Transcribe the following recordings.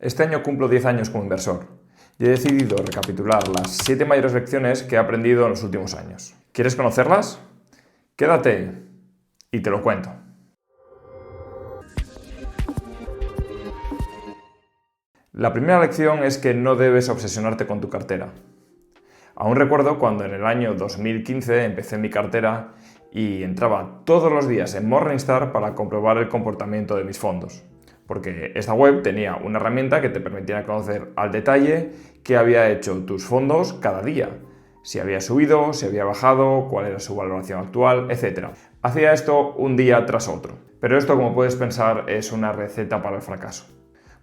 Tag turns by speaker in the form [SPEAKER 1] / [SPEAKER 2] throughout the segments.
[SPEAKER 1] Este año cumplo 10 años como inversor y he decidido recapitular las 7 mayores lecciones que he aprendido en los últimos años. ¿Quieres conocerlas? Quédate y te lo cuento. La primera lección es que no debes obsesionarte con tu cartera. Aún recuerdo cuando en el año 2015 empecé mi cartera y entraba todos los días en Morningstar para comprobar el comportamiento de mis fondos. Porque esta web tenía una herramienta que te permitía conocer al detalle qué había hecho tus fondos cada día. Si había subido, si había bajado, cuál era su valoración actual, etc. Hacía esto un día tras otro. Pero esto, como puedes pensar, es una receta para el fracaso.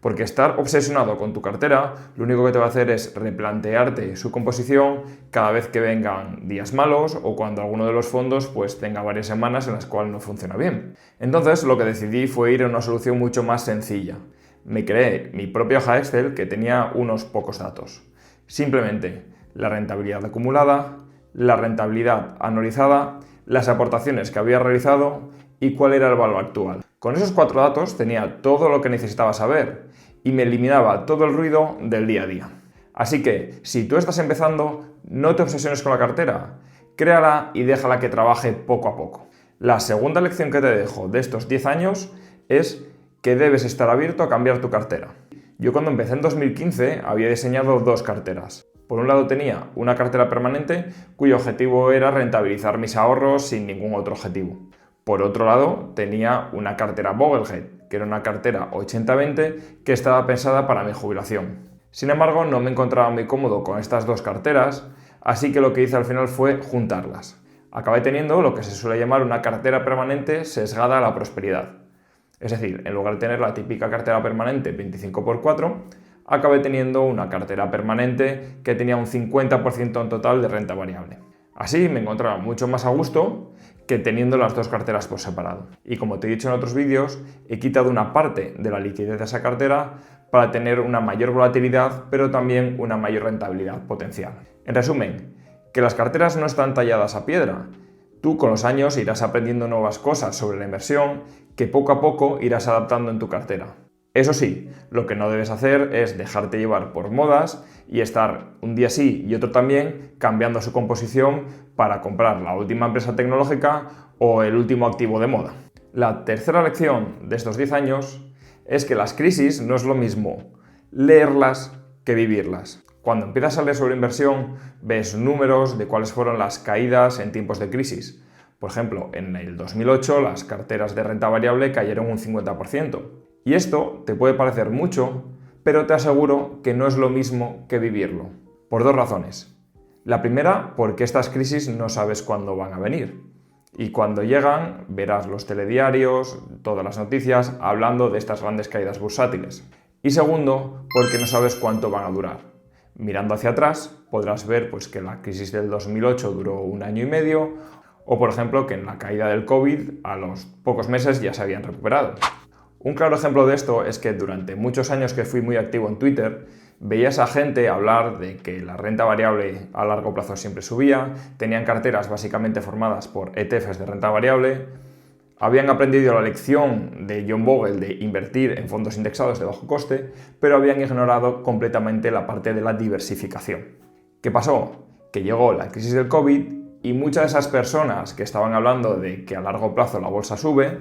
[SPEAKER 1] Porque estar obsesionado con tu cartera lo único que te va a hacer es replantearte su composición cada vez que vengan días malos o cuando alguno de los fondos pues tenga varias semanas en las cuales no funciona bien. Entonces lo que decidí fue ir a una solución mucho más sencilla. Me creé mi propia hoja Excel que tenía unos pocos datos. Simplemente la rentabilidad acumulada, la rentabilidad anualizada, las aportaciones que había realizado y cuál era el valor actual. Con esos 4 datos tenía todo lo que necesitaba saber y me eliminaba todo el ruido del día a día. Así que, si tú estás empezando, no te obsesiones con la cartera, créala y déjala que trabaje poco a poco. La segunda lección que te dejo de estos 10 años es que debes estar abierto a cambiar tu cartera. Yo cuando empecé en 2015 había diseñado 2 carteras. Por un lado tenía una cartera permanente cuyo objetivo era rentabilizar mis ahorros sin ningún otro objetivo. Por otro lado, tenía una cartera Boglehead, que era una cartera 80-20 que estaba pensada para mi jubilación. Sin embargo, no me encontraba muy cómodo con estas 2 carteras, así que lo que hice al final fue juntarlas. Acabé teniendo lo que se suele llamar una cartera permanente sesgada a la prosperidad. Es decir, en lugar de tener la típica cartera permanente 25x4, acabé teniendo una cartera permanente que tenía un 50% en total de renta variable. Así me encontraba mucho más a gusto que teniendo las 2 carteras por separado. Y como te he dicho en otros vídeos, he quitado una parte de la liquidez de esa cartera para tener una mayor volatilidad, pero también una mayor rentabilidad potencial. En resumen, que las carteras no están talladas a piedra. Tú con los años irás aprendiendo nuevas cosas sobre la inversión que poco a poco irás adaptando en tu cartera. Eso sí, lo que no debes hacer es dejarte llevar por modas y estar un día sí y otro también cambiando su composición para comprar la última empresa tecnológica o el último activo de moda. La tercera lección de estos 10 años es que las crisis no es lo mismo leerlas que vivirlas. Cuando empiezas a leer sobre inversión, ves números de cuáles fueron las caídas en tiempos de crisis. Por ejemplo, en el 2008 las carteras de renta variable cayeron un 50%. Y esto te puede parecer mucho, pero te aseguro que no es lo mismo que vivirlo. Por 2 razones. La primera, porque estas crisis no sabes cuándo van a venir. Y cuando llegan, verás los telediarios, todas las noticias, hablando de estas grandes caídas bursátiles. Y segundo, porque no sabes cuánto van a durar. Mirando hacia atrás, podrás ver que la crisis del 2008 duró 1 año y medio, o por ejemplo que en la caída del COVID a los pocos meses ya se habían recuperado. Un claro ejemplo de esto es que durante muchos años que fui muy activo en Twitter, veías a gente hablar de que la renta variable a largo plazo siempre subía, tenían carteras básicamente formadas por ETFs de renta variable, habían aprendido la lección de John Bogle de invertir en fondos indexados de bajo coste, pero habían ignorado completamente la parte de la diversificación. ¿Qué pasó? Que llegó la crisis del COVID y muchas de esas personas que estaban hablando de que a largo plazo la bolsa sube,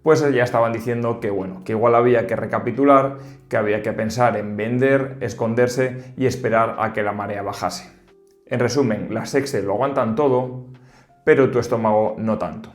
[SPEAKER 1] pues ya estaban diciendo que que igual había que recapitular, que había que pensar en vender, esconderse y esperar a que la marea bajase. En resumen, las Excel lo aguantan todo, pero tu estómago no tanto.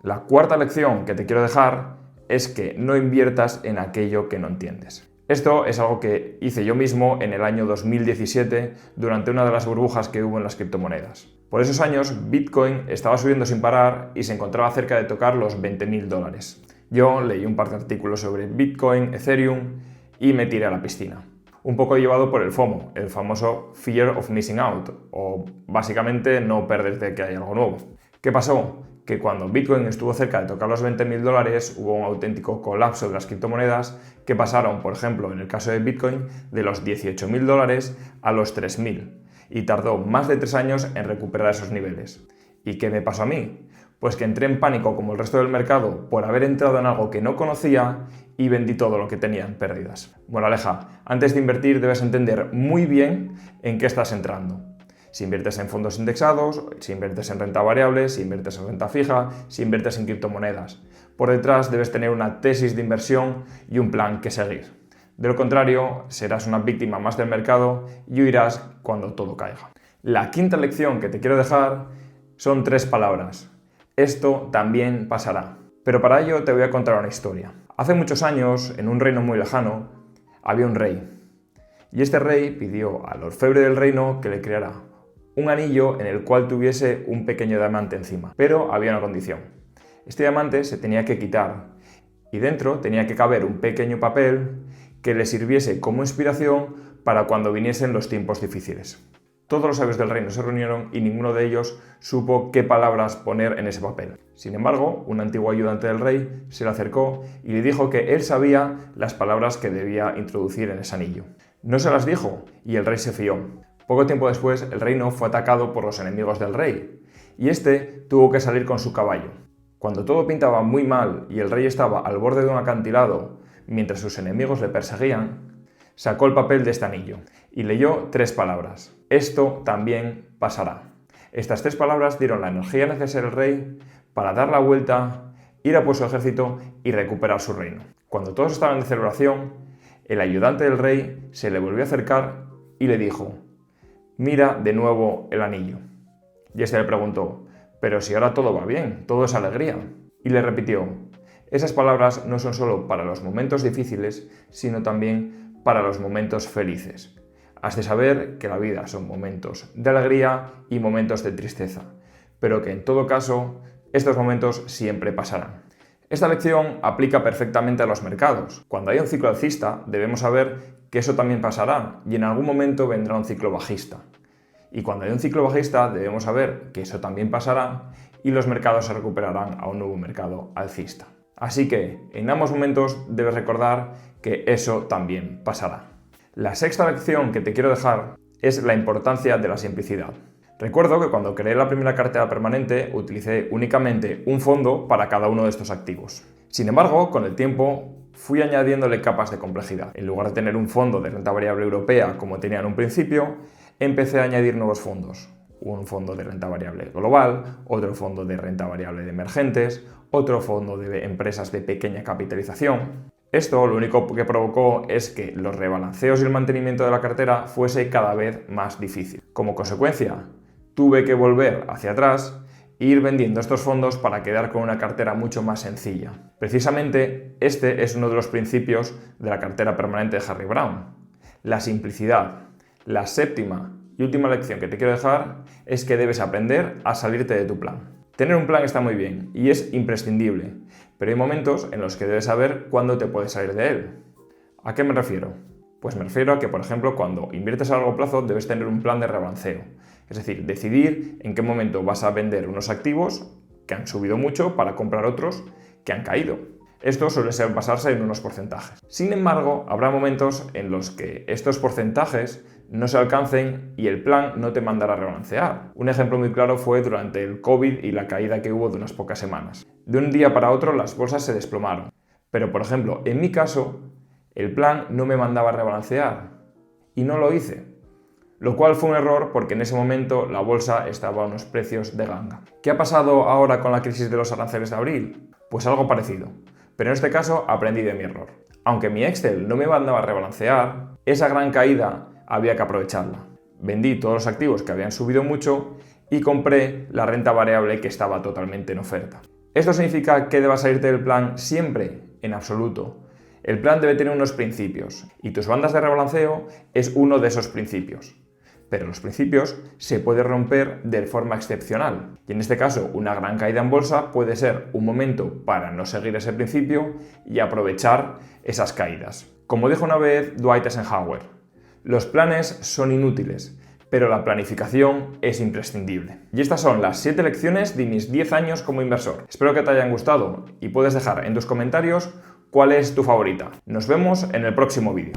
[SPEAKER 1] La cuarta lección que te quiero dejar es que no inviertas en aquello que no entiendes. Esto es algo que hice yo mismo en el año 2017 durante una de las burbujas que hubo en las criptomonedas. Por esos años, Bitcoin estaba subiendo sin parar y se encontraba cerca de tocar los $20.000. Yo leí un par de artículos sobre Bitcoin, Ethereum y me tiré a la piscina. Un poco llevado por el FOMO, el famoso Fear of Missing Out, o básicamente no perderte que hay algo nuevo. ¿Qué pasó? Que cuando Bitcoin estuvo cerca de tocar los $20.000 hubo un auténtico colapso de las criptomonedas que pasaron, por ejemplo, en el caso de Bitcoin, de los $18.000 a los 3.000 y tardó más de 3 años en recuperar esos niveles. ¿Y qué me pasó a mí? Pues que entré en pánico como el resto del mercado por haber entrado en algo que no conocía y vendí todo lo que tenía en pérdidas. Moraleja, antes de invertir debes entender muy bien en qué estás entrando. Si inviertes en fondos indexados, si inviertes en renta variable, si inviertes en renta fija, si inviertes en criptomonedas. Por detrás debes tener una tesis de inversión y un plan que seguir. De lo contrario, serás una víctima más del mercado y huirás cuando todo caiga. La quinta lección que te quiero dejar son 3 palabras. Esto también pasará. Pero para ello te voy a contar una historia. Hace muchos años, en un reino muy lejano, había un rey. Y este rey pidió al orfebre del reino que le creara un anillo en el cual tuviese un pequeño diamante encima. Pero había una condición. Este diamante se tenía que quitar y dentro tenía que caber un pequeño papel que le sirviese como inspiración para cuando viniesen los tiempos difíciles. Todos los sabios del reino se reunieron y ninguno de ellos supo qué palabras poner en ese papel. Sin embargo, un antiguo ayudante del rey se le acercó y le dijo que él sabía las palabras que debía introducir en ese anillo. No se las dijo y el rey se fió. Poco tiempo después, el reino fue atacado por los enemigos del rey y este tuvo que salir con su caballo. Cuando todo pintaba muy mal y el rey estaba al borde de un acantilado mientras sus enemigos le perseguían, sacó el papel de este anillo y leyó 3 palabras. Esto también pasará. Estas 3 palabras dieron la energía necesaria al rey para dar la vuelta, ir a por su ejército y recuperar su reino. Cuando todos estaban de celebración, el ayudante del rey se le volvió a acercar y le dijo: «Mira de nuevo el anillo». Y este le preguntó: «Pero si ahora todo va bien, todo es alegría». Y le repitió: «Esas palabras no son solo para los momentos difíciles, sino también para los momentos felices. Has de saber que la vida son momentos de alegría y momentos de tristeza, pero que en todo caso estos momentos siempre pasarán». Esta lección aplica perfectamente a los mercados. Cuando hay un ciclo alcista, debemos saber que eso también pasará y en algún momento vendrá un ciclo bajista. Y cuando hay un ciclo bajista, debemos saber que eso también pasará y los mercados se recuperarán a un nuevo mercado alcista. Así que en ambos momentos debes recordar que eso también pasará. La sexta lección que te quiero dejar es la importancia de la simplicidad. Recuerdo que cuando creé la primera cartera permanente utilicé únicamente un fondo para cada uno de estos activos. Sin embargo, con el tiempo fui añadiéndole capas de complejidad. En lugar de tener un fondo de renta variable europea como tenía en un principio, empecé a añadir nuevos fondos. Un fondo de renta variable global, otro fondo de renta variable de emergentes, otro fondo de empresas de pequeña capitalización. Esto lo único que provocó es que los rebalanceos y el mantenimiento de la cartera fuese cada vez más difícil. Como consecuencia, tuve que volver hacia atrás e ir vendiendo estos fondos para quedar con una cartera mucho más sencilla. Precisamente este es uno de los principios de la cartera permanente de Harry Browne: la simplicidad. La séptima y última lección que te quiero dejar es que debes aprender a salirte de tu plan. Tener un plan está muy bien y es imprescindible, pero hay momentos en los que debes saber cuándo te puedes salir de él. ¿A qué me refiero? Pues me refiero a que, por ejemplo, cuando inviertes a largo plazo debes tener un plan de rebalanceo. Es decir, decidir en qué momento vas a vender unos activos que han subido mucho para comprar otros que han caído. Esto suele ser basarse en unos porcentajes. Sin embargo, habrá momentos en los que estos porcentajes no se alcancen y el plan no te mandará a rebalancear. Un ejemplo muy claro fue durante el COVID y la caída que hubo de unas pocas semanas. De un día para otro las bolsas se desplomaron. Pero, por ejemplo, en mi caso, el plan no me mandaba a rebalancear y no lo hice. Lo cual fue un error porque en ese momento la bolsa estaba a unos precios de ganga. ¿Qué ha pasado ahora con la crisis de los aranceles de abril? Pues algo parecido. Pero en este caso aprendí de mi error. Aunque mi Excel no me mandaba a rebalancear, esa gran caída había que aprovecharla. Vendí todos los activos que habían subido mucho y compré la renta variable que estaba totalmente en oferta. ¿Esto significa que debas salirte del plan siempre? En absoluto. El plan debe tener unos principios y tus bandas de rebalanceo es uno de esos principios. Pero los principios se pueden romper de forma excepcional. Y en este caso, una gran caída en bolsa puede ser un momento para no seguir ese principio y aprovechar esas caídas. Como dijo una vez Dwight Eisenhower, los planes son inútiles, pero la planificación es imprescindible. Y estas son las 7 lecciones de mis 10 años como inversor. Espero que te hayan gustado y puedes dejar en tus comentarios cuál es tu favorita. Nos vemos en el próximo vídeo.